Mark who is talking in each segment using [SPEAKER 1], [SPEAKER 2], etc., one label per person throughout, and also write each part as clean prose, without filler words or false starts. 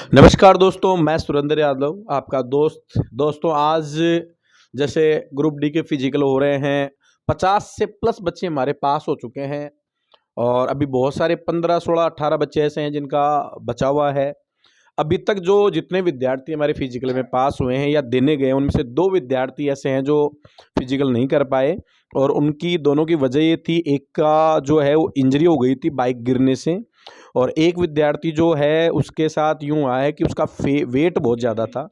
[SPEAKER 1] नमस्कार दोस्तों, मैं सुरेंद्र यादव आपका दोस्त। दोस्तों आज जैसे ग्रुप डी के फिजिकल हो रहे हैं, 50 से प्लस बच्चे हमारे पास हो चुके हैं और अभी बहुत सारे 15, 16, 18 बच्चे ऐसे हैं जिनका बचा हुआ है। अभी तक जो जितने विद्यार्थी हमारे फिजिकल में पास हुए हैं या देने गए, उनमें से 2 विद्यार्थी ऐसे हैं जो फिजिकल नहीं कर पाए और उनकी दोनों की वजह ये थी, एक का जो है वो इंजरी हो गई थी बाइक गिरने से और एक विद्यार्थी जो है उसके साथ यूँ हुआ है कि उसका वेट बहुत ज़्यादा था।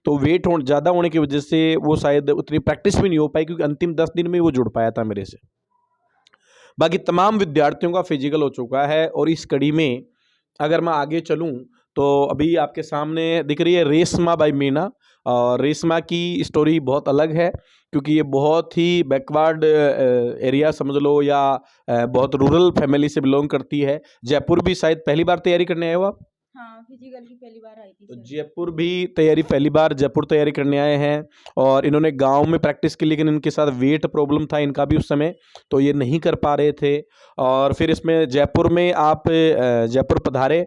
[SPEAKER 1] तो वेट ज़्यादा होने की वजह से वो शायद उतनी प्रैक्टिस भी नहीं हो पाई, क्योंकि अंतिम 10 दिन में वो जुड़ पाया था मेरे से। बाकी तमाम विद्यार्थियों का फिजिकल हो चुका है और इस कड़ी में अगर मैं आगे चलूँ तो अभी आपके सामने दिख रही है रेशमा बाई मीना। और रेशमा की स्टोरी बहुत अलग है, क्योंकि ये बहुत ही बैकवर्ड एरिया समझ लो या बहुत रूरल फैमिली से बिलोंग करती है। जयपुर भी शायद पहली बार तैयारी करने आए हो आप?
[SPEAKER 2] हाँ, फिजिकल की पहली बार आई थी
[SPEAKER 1] तो
[SPEAKER 2] सर।
[SPEAKER 1] जयपुर भी तैयारी पहली बार जयपुर तैयारी करने आए हैं और इन्होंने गांव में प्रैक्टिस की, लेकिन इनके साथ वेट प्रॉब्लम था इनका भी उस समय, तो ये नहीं कर पा रहे थे। और फिर इसमें जयपुर में आप जयपुर पधारे।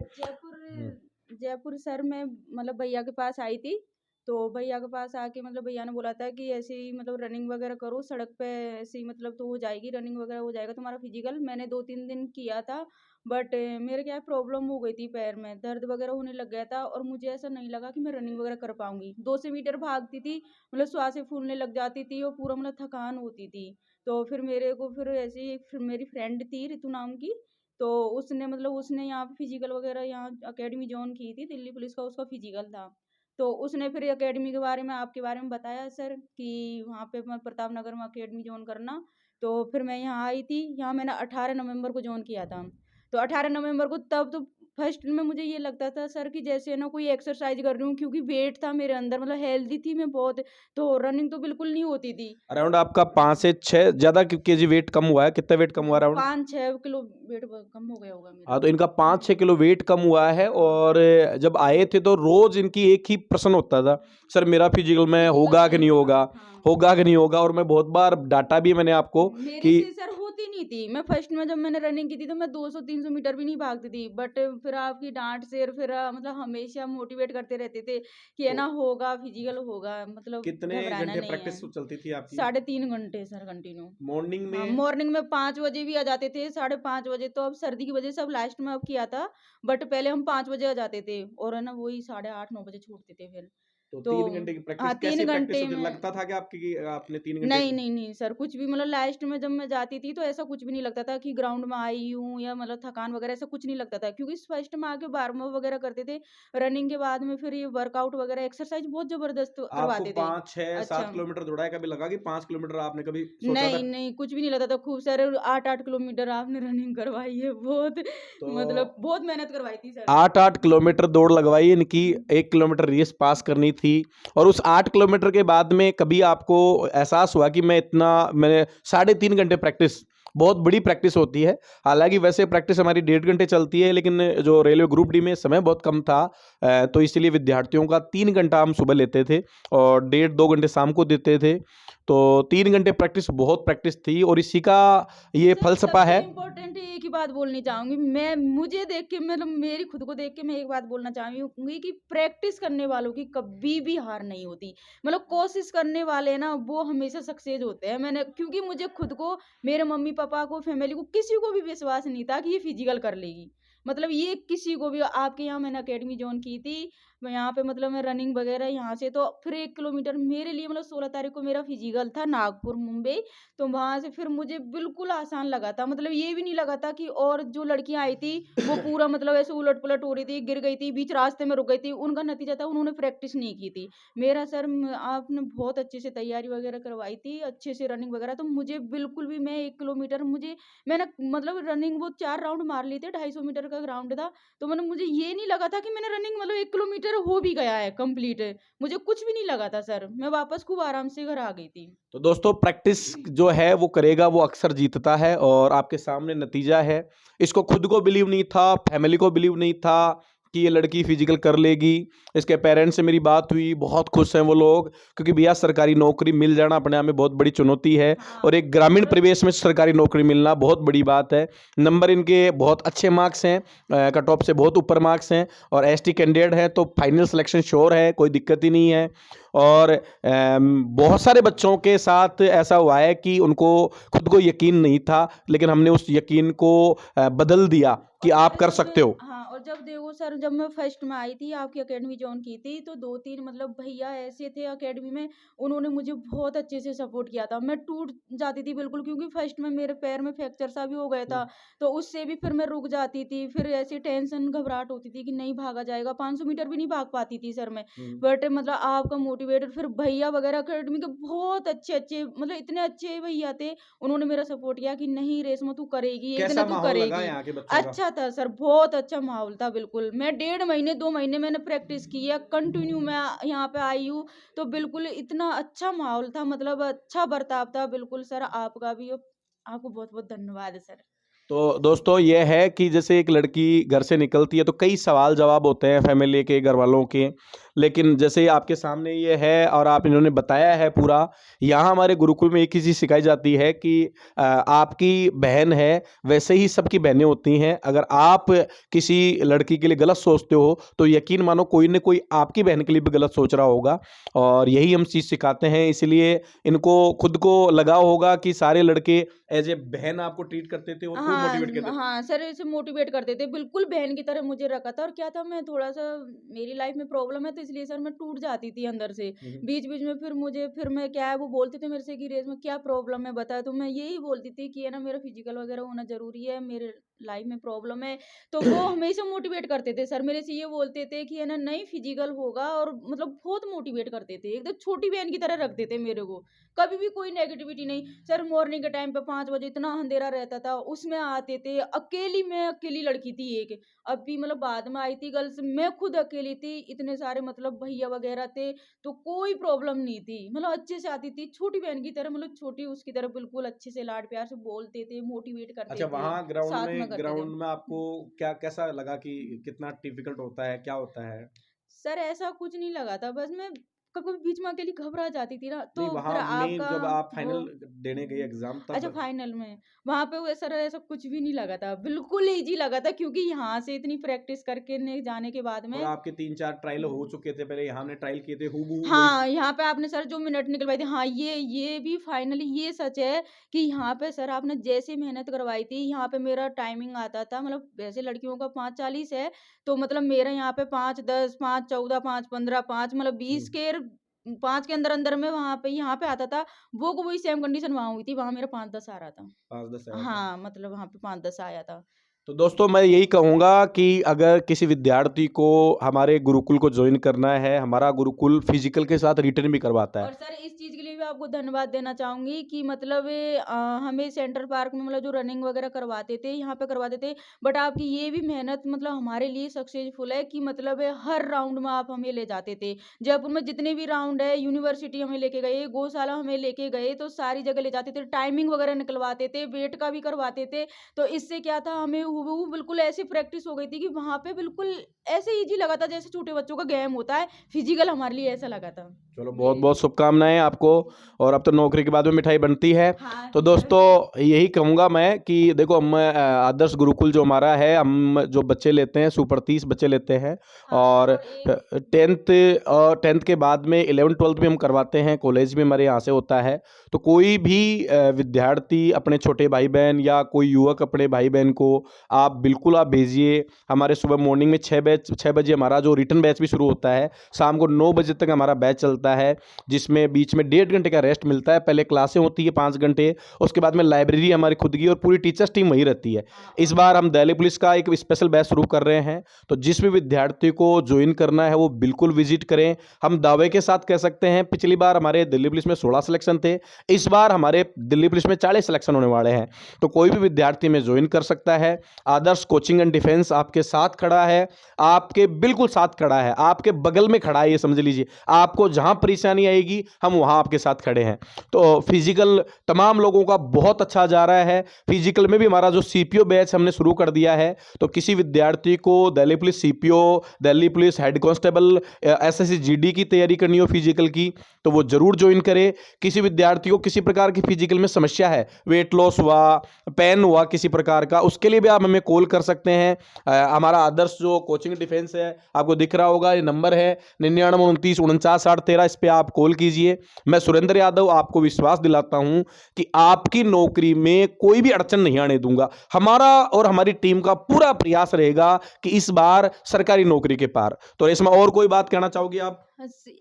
[SPEAKER 2] जयपुर सर मैं मतलब भैया के पास आई थी। तो भैया के पास आके मतलब भैया ने बोला था कि ऐसे ही मतलब रनिंग वगैरह करो सड़क पे, ऐसे ही मतलब तो हो जाएगी, रनिंग वगैरह हो जाएगा तुम्हारा फिजिकल। मैंने 2-3 दिन किया था, बट मेरे क्या प्रॉब्लम हो गई थी, पैर में दर्द वगैरह होने लग गया था और मुझे ऐसा नहीं लगा कि मैं रनिंग वगैरह कर पाऊंगी। 200 मीटर भागती थी, मतलब श्वासें फूलने लग जाती थी और पूरा मतलब थकान होती थी। तो फिर मेरे को फिर ऐसे ही फिर मेरी फ्रेंड थी रितु नाम की, तो उसने मतलब उसने यहाँ पे फिजिकल वगैरह यहाँ अकेडमी ज्वाइन की थी, दिल्ली पुलिस का उसका फिजिकल था। तो उसने फिर अकेडमी के बारे में आपके बारे में बताया सर कि वहाँ पे प्रताप नगर में अकेडमी ज्वाइन करना। तो फिर मैं यहाँ आई थी, यहाँ मैंने 18 नवंबर को ज्वाइन किया था। तो 18 नवंबर को तब तो फर्स्ट में मुझे ये लगता था सर कि जैसे ना कोई एक्सरसाइज कर रही हूँ, क्योंकि वेट था मेरे अंदर, मतलब हेल्दी थी मैं बहुत। तो रनिंग तो बिल्कुल नहीं होती थी।
[SPEAKER 1] अराउंड आपका 5 से 6 ज़्यादा केजी वेट कम हुआ है? कितना वेट कम हुआ अराउंड?
[SPEAKER 2] 5-6 किलो वेट कम हो गया होगा
[SPEAKER 1] हाँ,
[SPEAKER 2] मेरा।
[SPEAKER 1] तो इनका 5-6 किलो वेट कम हुआ है। और जब आए थे तो रोज़ इनकी एक ही प्रश्न होता था, सर मेरा फिजिकल में
[SPEAKER 2] फिजिकल
[SPEAKER 1] होगा कि
[SPEAKER 2] नहीं
[SPEAKER 1] नहीं
[SPEAKER 2] होगा,
[SPEAKER 1] होगा?
[SPEAKER 2] हाँ।
[SPEAKER 1] होगा कि नहीं होगा? और मैं बहुत बार डाँटा भी है मैंने आपको
[SPEAKER 2] मेरे
[SPEAKER 1] कि
[SPEAKER 2] से सर होती नहीं थी। मैं फर्स्ट में जब मैंने रनिंग की थी तो मैं 200-300 मीटर भी नहीं भागती थी। बट फिर आपकी डाँट से और फिर मतलब हमेशा मोटिवेट करते रहते थे कि है
[SPEAKER 1] तो
[SPEAKER 2] ना होगा, फिजिकल होगा, मतलब
[SPEAKER 1] कितने
[SPEAKER 2] घबराना
[SPEAKER 1] घंटे
[SPEAKER 2] नहीं है।
[SPEAKER 1] प्रैक्टिस चलती थी आपकी?
[SPEAKER 2] 3.5 घंटे सर कंटिन्यू।
[SPEAKER 1] मॉर्निंग
[SPEAKER 2] हाँ,
[SPEAKER 1] में?
[SPEAKER 2] मॉर्निंग में 5 बजे भी आ जाते थे, 5:30 बजे। तो अब सर्दी की वजह से अब लास्ट में अब किया था। बट पहले हम 5 बजे आ जाते थे और है ना वही 8:30-9 बजे छोड़ते थे फिर।
[SPEAKER 1] तो
[SPEAKER 2] तो
[SPEAKER 1] 3 घंटे की
[SPEAKER 2] हाँ,
[SPEAKER 1] प्रैक्टिस
[SPEAKER 2] 3
[SPEAKER 1] कैसी प्रैक्टिस
[SPEAKER 2] घंटे
[SPEAKER 1] होती?
[SPEAKER 2] में।
[SPEAKER 1] लगता था कि आपकी कि आपने 3 घंटे
[SPEAKER 2] नहीं, नहीं, नहीं सर, कुछ भी मतलब लास्ट में जब मैं जाती थी तो ऐसा कुछ भी नहीं लगता था कि ग्राउंड में आई हूँ या मतलब थकान वगैरह ऐसा कुछ नहीं लगता था, क्योंकि फर्स्ट में आके वार्म अप वगैरह करते थे। रनिंग के बाद में फिर ये वर्कआउट वगैरह एक्सरसाइज बहुत ज़बरदस्त
[SPEAKER 1] आपको
[SPEAKER 2] करवाते थे।
[SPEAKER 1] 5, 6, 7
[SPEAKER 2] अच्छा।
[SPEAKER 1] किलोमीटर दौड़ाया? कभी लगा कि 5 किलोमीटर आपने कभी सोचा था?
[SPEAKER 2] नहीं, नहीं, कुछ भी नहीं लगता था। खूब सारे 8-8 किलोमीटर आपने रनिंग करवाई है, बहुत
[SPEAKER 1] तो
[SPEAKER 2] मतलब बहुत मेहनत करवाई थी सर ने।
[SPEAKER 1] 8-8 किलोमीटर दौड़ लगवाई इनकी, 1 किलोमीटर रेस पास करनी थी। और उस 8 किलोमीटर के बाद में कभी आपको एहसास हुआ कि मैंने 3.5 घंटे प्रैक्टिस, बहुत बड़ी प्रैक्टिस होती है। हालाँकि वैसे प्रैक्टिस हमारी 1.5 घंटे चलती है, लेकिन जो रेलवे ग्रुप डी में समय बहुत कम था, तो इसीलिए विद्यार्थियों का 3 घंटा हम सुबह लेते थे और 1.5-2 घंटे शाम को देते थे। तो 3 घंटे प्रैक्टिस बहुत प्रैक्टिस थी और इसी का ये
[SPEAKER 2] सर
[SPEAKER 1] फ़लसफ़ा
[SPEAKER 2] सबसे
[SPEAKER 1] है।
[SPEAKER 2] इम्पोर्टेंट एक ही बात बोलनी चाहूँगी मैं, मुझे देख के मतलब मेरी खुद को देख के मैं एक बात बोलना चाहूँगी कि प्रैक्टिस करने वालों की कभी भी हार नहीं होती। मतलब कोशिश करने वाले ना वो हमेशा सक्सेस होते हैं। मैंने क्योंकि मुझे खुद को, मेरे मम्मी-पापा को, फैमिली को, किसी को भी विश्वास नहीं था कि ये फिजिकल कर लेगी। मतलब ये किसी को भी, आपके यहाँ मैंने अकेडमी जॉइन की थी, मैं यहाँ पे मतलब मैं रनिंग वगैरह यहाँ से तो फिर 1 किलोमीटर मेरे लिए मतलब 16 तारीख को मेरा फिजिकल था नागपुर, मुंबई। तो वहाँ से फिर मुझे बिल्कुल आसान लगा था। मतलब ये भी नहीं लगा था कि और जो लड़कियाँ आई थी, वो पूरा मतलब ऐसे उलट-पुलट हो रही थी, गिर गई थी, बीच रास्ते में रुक गई थी। उनका नतीजा था उन्होंने प्रैक्टिस नहीं की थी। मेरा सर आपने बहुत अच्छे से तैयारी वगैरह करवाई थी, अच्छे से रनिंग वगैरह, तो मुझे बिल्कुल भी मैं 1 किलोमीटर मैंने मतलब रनिंग वो 4 राउंड मार लिए थे, 250 मीटर का ग्राउंड था। तो मतलब मुझे ये नहीं लगा था कि मैंने रनिंग मतलब 1 किलोमीटर हो भी गया है कंप्लीट। मुझे कुछ भी नहीं लगा था सर। मैं वापस खूब आराम से घर आ गई थी।
[SPEAKER 1] तो दोस्तों प्रैक्टिस जो है वो करेगा वो अक्सर जीतता है और आपके सामने नतीजा है। इसको खुद को बिलीव नहीं था, फैमिली को बिलीव नहीं था, कि ये लड़की फिजिकल कर लेगी। इसके पेरेंट्स से मेरी बात हुई, बहुत खुश हैं वो लोग, क्योंकि भैया सरकारी नौकरी मिल जाना अपने आप में बहुत बड़ी चुनौती है और एक ग्रामीण परिवेश में सरकारी नौकरी मिलना बहुत बड़ी बात है। नंबर इनके बहुत अच्छे मार्क्स हैं, कट ऑफ से बहुत ऊपर मार्क्स हैं और एसटी कैंडिडेट है तो फाइनल सिलेक्शन श्योर है, कोई दिक्कत ही नहीं है। और बहुत सारे बच्चों के साथ ऐसा हुआ है कि उनको खुद को यकीन नहीं था, लेकिन हमने उस यकीन को बदल दिया कि आप कर सकते हो।
[SPEAKER 2] हाँ, और जब देखो सर, जब मैं फर्स्ट में आई थी, आपकी अकेडमी ज्वाइन की थी, तो 2-3 मतलब भैया ऐसे थे अकेडमी में, उन्होंने मुझे बहुत अच्छे से सपोर्ट किया था। मैं टूट जाती थी बिल्कुल, क्योंकि फर्स्ट में मेरे पैर में फ्रैक्चर सा भी हो गया था, तो उससे भी फिर मैं रुक जाती थी। फिर ऐसी टेंशन, घबराहट होती थी कि नहीं भागा जाएगा, 500 मीटर भी नहीं भाग पाती थी सर मैं। बट मतलब आपका मोटिवेटेड, फिर भैया वगैरह अकेडमी के बहुत अच्छे-अच्छे, मतलब इतने अच्छे भैया थे, उन्होंने मेरा सपोर्ट किया कि नहीं रेशमा तू करेगी, एक दिन
[SPEAKER 1] कैसा
[SPEAKER 2] तू
[SPEAKER 1] माहौल लगा
[SPEAKER 2] करेगी।
[SPEAKER 1] यहाँ के बच्चों का?
[SPEAKER 2] अच्छा था सर, बहुत अच्छा माहौल था बिल्कुल। मैं 1.5 महीने 2 महीने मैंने प्रैक्टिस की है, कंटिन्यू मैं यहाँ पे आई हूँ, तो बिल्कुल इतना अच्छा माहौल था, मतलब अच्छा बर्ताव था बिल्कुल सर आपका भी। आपको बहुत-बहुत धन्यवाद है सर।
[SPEAKER 1] तो दोस्तों ये है कि जैसे एक लड़की घर से निकलती है तो कई सवाल जवाब होते हैं फैमिली के, घर वालों के, लेकिन जैसे आपके सामने ये है और आप इन्होंने बताया है पूरा। यहाँ हमारे गुरुकुल में एक ही चीज़ सिखाई जाती है कि आपकी बहन है वैसे ही सबकी बहनें होती हैं। अगर आप किसी लड़की के लिए गलत सोचते हो तो यकीन मानो कोई न कोई आपकी बहन के लिए भी गलत सोच रहा होगा, और यही हम चीज़ सिखाते हैं। इसलिए इनको खुद को लगा होगा कि सारे लड़के एज ए बहन आपको ट्रीट करते थे और खूब
[SPEAKER 2] हाँ,
[SPEAKER 1] मोटिवेट करते थे।
[SPEAKER 2] हाँ, सर ऐसे मोटिवेट करते थे, बिल्कुल बहन की तरह मुझे रखा था। और क्या था, मैं थोड़ा-सा, मेरी लाइफ में प्रॉब्लम है, तो इसलिए सर मैं टूट जाती थी अंदर से। बीच-बीच में फिर मैं क्या है, वो बोलते थे मेरे से कि रेशमा क्या प्रॉब्लम है बता, तो मैं यही बोलती थी कि है ना मेरा फिजिकल वगैरह होना ज़रूरी है, मेरे लाइफ में प्रॉब्लम है। तो वो हमेशा मोटिवेट करते थे सर, मेरे से ये बोलते थे कि है ना नहीं फिजिकल होगा, और मतलब बहुत मोटिवेट करते थे, एकदम छोटी बहन की तरह रखते थे मेरे को। कभी भी कोई नेगेटिविटी नहीं। सर मॉर्निंग के टाइम पे 5 बजे इतना अंधेरा रहता था, उसमें आते थे, मैं अकेली लड़की थी एक। अभी मतलब बाद में आई थी गर्ल्स, मैं खुद अकेली थी, इतने सारे मतलब भैया वगैरह थे, तो कोई प्रॉब्लम नहीं थी। मतलब अच्छे से आती थी, छोटी बहन की तरह, मतलब छोटी उसकी तरह बिल्कुल अच्छे से लाड प्यार से बोलते थे, मोटिवेट
[SPEAKER 1] अच्छा,
[SPEAKER 2] करते थे,
[SPEAKER 1] वहाँ
[SPEAKER 2] साथ में करते थे।
[SPEAKER 1] ग्राउंड में आपको क्या कैसा लगा कि कितना डिफिकल्ट होता है, क्या होता है?
[SPEAKER 2] सर ऐसा कुछ नहीं लगा था, बस मैं कभी बीच में अकेली घबरा जाती थी ना,
[SPEAKER 1] नहीं,
[SPEAKER 2] तो फिर
[SPEAKER 1] वहाँ मेन
[SPEAKER 2] आपका
[SPEAKER 1] जब आप
[SPEAKER 2] वो
[SPEAKER 1] फाइनल देने गए एग्ज़ाम
[SPEAKER 2] अच्छा
[SPEAKER 1] तब?
[SPEAKER 2] फाइनल में, वहाँ पे वो सर ऐसा कुछ भी नहीं लगा था, बिल्कुल ईज़ी लगा था, क्योंकि यहाँ से इतनी प्रैक्टिस करके ने जाने के बाद
[SPEAKER 1] और
[SPEAKER 2] में
[SPEAKER 1] आपके 3-4 ट्रायल हो चुके थे पहले, यहाँ हमने ट्रायल किए थे हूबहू वही।
[SPEAKER 2] हाँ, यहाँ पे आपने सर जो मिनट निकलवाई थी, हाँ, ये भी फाइनली ये सच है कि यहाँ पे सर आपने जैसे मेहनत करवाई थी, यहाँ पे मेरा टाइमिंग आता था, मतलब वैसे लड़कियों का 5:40 है, तो मतलब मेरा यहाँ पे 5:10, 5:14, 5:15, 5 मतलब
[SPEAKER 1] हुँ,
[SPEAKER 2] 20 के 5 के अंदर-अंदर में वहाँ पे यहाँ पे आता था, वो को वही सेम कंडीशन वहाँ हुई थी, वहाँ मेरा 5:10 आ रहा था।
[SPEAKER 1] 5-10 आया था।
[SPEAKER 2] हाँ, मतलब वहाँ पे 5:10 आया था।
[SPEAKER 1] तो दोस्तों मैं यही कहूँगा कि अगर किसी विद्यार्थी को हमारे गुरुकुल को जॉइन करना है, हमारा गुरुकुल फिजिकल के साथ रिटर्न भी करवाता है।
[SPEAKER 2] और सर इस चीज़ के लिए भी आपको धन्यवाद देना चाहूँगी कि मतलब हमें सेंट्रल पार्क में मतलब जो रनिंग वगैरह करवाते थे, यहाँ पे करवाते थे। बट आपकी ये भी मेहनत मतलब हमारे लिए सक्सेसफुल है कि मतलब हर राउंड में आप हमें ले जाते थे। जयपुर में जितने भी राउंड है, यूनिवर्सिटी हमें लेके गए, गौशाला हमें लेके गए, तो सारी जगह ले जाते थे। टाइमिंग वगैरह निकलवाते थे, वेट का भी करवाते थे। तो इससे क्या था, हमें हूबहू बिल्कुल ऐसी प्रैक्टिस हो गई थी कि वहाँ पे बिल्कुल ऐसे ईज़ी लगा था जैसे छोटे बच्चों का गेम होता है, फिज़िकल हमारे लिए ऐसा लगा था।
[SPEAKER 1] चलो बहुत
[SPEAKER 2] मेरे
[SPEAKER 1] बहुत
[SPEAKER 2] लिए।
[SPEAKER 1] शुभकामनाएं आपको। और अब तो नौकरी के बाद में मिठाई बनती है।
[SPEAKER 2] हाँ,
[SPEAKER 1] तो
[SPEAKER 2] सर।
[SPEAKER 1] दोस्तों यही कहूँगा मैं कि देखो हम आदर्श गुरुकुल जो हमारा है, हम जो बच्चे लेते हैं सुपर 30 बच्चे लेते हैं।
[SPEAKER 2] हाँ, सर
[SPEAKER 1] और
[SPEAKER 2] और एक
[SPEAKER 1] 10th के बाद में 11th-12th भी हम करवाते हैं, कॉलेज भी हमारे यहाँ से होता है। तो कोई भी विद्यार्थी अपने छोटे भाई बहन या कोई युवक अपने भाई बहन को आप बिल्कुल आप भेजिए। हमारे सुबह मॉर्निंग में 6 बजे हमारा जो रिटर्न बैच भी शुरू होता है, शाम को 9 बजे तक हमारा बैच चलता है, जिसमें बीच में 1.5 घंटे का रेस्ट मिलता है। पहले क्लासें होती है 5 घंटे, उसके बाद में लाइब्रेरी हमारी खुद की और पूरी टीचर्स टीम वहीं रहती है।
[SPEAKER 2] हाँ,
[SPEAKER 1] इस बार हम दिल्ली पुलिस का एक स्पेशल बैच शुरू कर रहे हैं, तो जिस भी विद्यार्थी को ज्वाइन करना है वो बिल्कुल विजिट करें। हम दावे के साथ कह सकते हैं पिछली बार हमारे दिल्ली पुलिस में 16 सिलेक्शन थे, इस बार हमारे दिल्ली पुलिस में 40 सिलेक्शन होने वाले हैं। तो कोई भी विद्यार्थी में ज्वाइन कर सकता है। आदर्श कोचिंग एंड डिफेंस आपके साथ खड़ा है, आपके बिल्कुल साथ खड़ा है, आपके बगल में खड़ा है, ये समझ लीजिए। आपको जहां परेशानी आएगी हम वहां आपके साथ खड़े हैं। तो फिजिकल तमाम लोगों का बहुत अच्छा जा रहा है। फिजिकल में भी हमारा जो सीपीओ बैच हमने शुरू कर दिया है, तो किसी विद्यार्थी को Delhi police CPO, Delhi police head constable, SSC GD की तैयारी करनी हो फिजिकल की, तो वो जरूर ज्वाइन करे। किसी विद्यार्थी को किसी प्रकार की फिजिकल में समस्या है, वेट लॉस हुआ, पेन हुआ किसी प्रकार का, उसके लिए भी आप हमें कॉल कर सकते हैं। हमारा आदर्श जो कोचिंग डिफेंस है आपको दिख रहा होगा, ये नंबर है 9929496013, इस पे आप कॉल कीजिए। मैं सुरेंद्र यादव आपको विश्वास दिलाता हूं कि आपकी नौकरी में कोई भी अड़चन नहीं आने दूंगा। हमारा और हमारी टीम का पूरा प्रयास रहेगा कि इस बार सरकारी नौकरी के पार। तो इसमें और कोई बात कहना चाहोगे आप?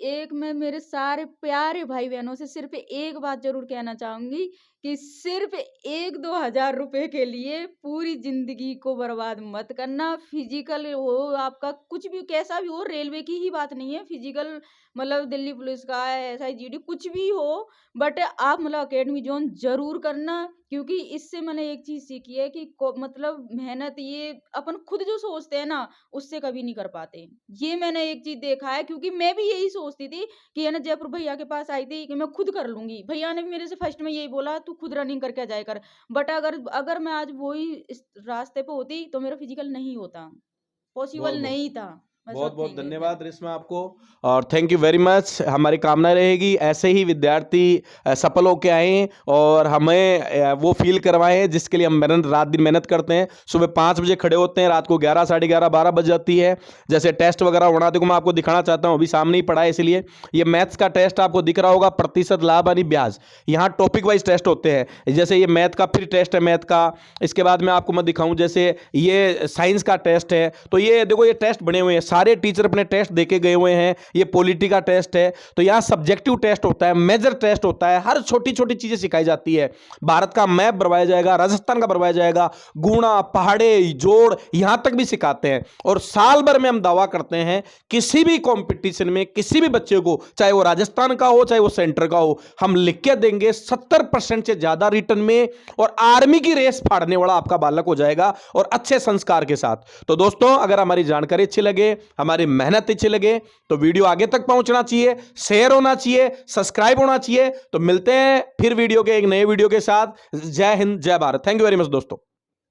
[SPEAKER 2] एक मैं मेरे सारे प्यारे भाई बहनों से सिर्फ एक बात जरूर कहना चाहूंगी कि सिर्फ 1-2 हजार रुपए के लिए पूरी जिंदगी को बर्बाद मत करना। फिजिकल हो आपका, कुछ भी कैसा भी हो, रेलवे की ही बात नहीं है, फिजिकल मतलब दिल्ली पुलिस का है, एसआई जीडी कुछ भी हो, बट आप मतलब अकेडमी ज्वाइन जरूर करना। क्योंकि इससे मैंने एक चीज सीखी है कि मतलब मेहनत ये अपन खुद जो सोचते हैं ना, उससे कभी नहीं कर पाते। ये मैंने एक चीज देखा है, क्योंकि मैं भी यही सोचती थी कि है ना, जयपुर भैया के पास आई थी कि मैं खुद कर लूंगी। भैया ने भी मेरे से फर्स्ट में यही बोला, तू खुद रनिंग करके जाया कर। बट अगर अगर मैं आज वही इस रास्ते पे होती तो मेरा फिजिकल नहीं होता,
[SPEAKER 1] बहुत
[SPEAKER 2] पॉसिबल
[SPEAKER 1] बहुत
[SPEAKER 2] नहीं था। बस
[SPEAKER 1] बहुत
[SPEAKER 2] अब
[SPEAKER 1] बहुत
[SPEAKER 2] थैंक यू
[SPEAKER 1] धन्यवाद रेशमा आपको, और थैंक यू वेरी मच। हमारी कामना रहेगी ऐसे ही विद्यार्थी सफल होके आए और हमें वो फील करवाएं जिसके लिए हम मेहनत, रात दिन मेहनत करते हैं। सुबह 5 बजे खड़े होते हैं, रात को 11, साढ़े 11, 12 बज जाती है। जैसे टेस्ट वगैरह होना, देखो मैं आपको दिखाना चाहता हूँ, अभी सामने ही पढ़ा है, इसलिए ये मैथ्स का टेस्ट आपको दिख रहा होगा, प्रतिशत लाभ यानी ब्याज। यहाँ टॉपिक वाइज टेस्ट होते हैं, जैसे ये मैथ का फिर टेस्ट है मैथ का। इसके बाद में आपको मैं दिखाऊं, जैसे ये साइंस का टेस्ट है। तो ये देखो ये टेस्ट बने हुए हैं, सारे टीचर अपने टेस्ट देके गए हुए हैं। ये पॉलिटी का टेस्ट है, तो यहाँ सब्जेक्टिव टेस्ट होता है, मेजर टेस्ट होता है, हर छोटी छोटी चीजें सिखाई जाती है। भारत का मैप बनवाया जाएगा, राजस्थान का बनवाया जाएगा, गुणा पहाड़े जोड़ यहां तक भी सिखाते हैं। और साल भर में हम दावा करते हैं किसी भी कंपटीशन में किसी भी बच्चे को, चाहे वो राजस्थान का हो चाहे वो सेंटर का हो, हम लिख के देंगे 70% से ज्यादा रिटर्न में, और आर्मी की रेस फाड़ने वाला आपका बालक हो जाएगा, और अच्छे संस्कार के साथ। तो दोस्तों, अगर हमारी जानकारी अच्छी लगे, हमारी मेहनत अच्छी लगे, तो वीडियो आगे तक पहुंचना चाहिए, शेयर होना चाहिए, सब्सक्राइब होना चाहिए। तो मिलते हैं फिर वीडियो के एक नए वीडियो के साथ। जय हिंद, जय Bharat. Thank you very much दोस्तों।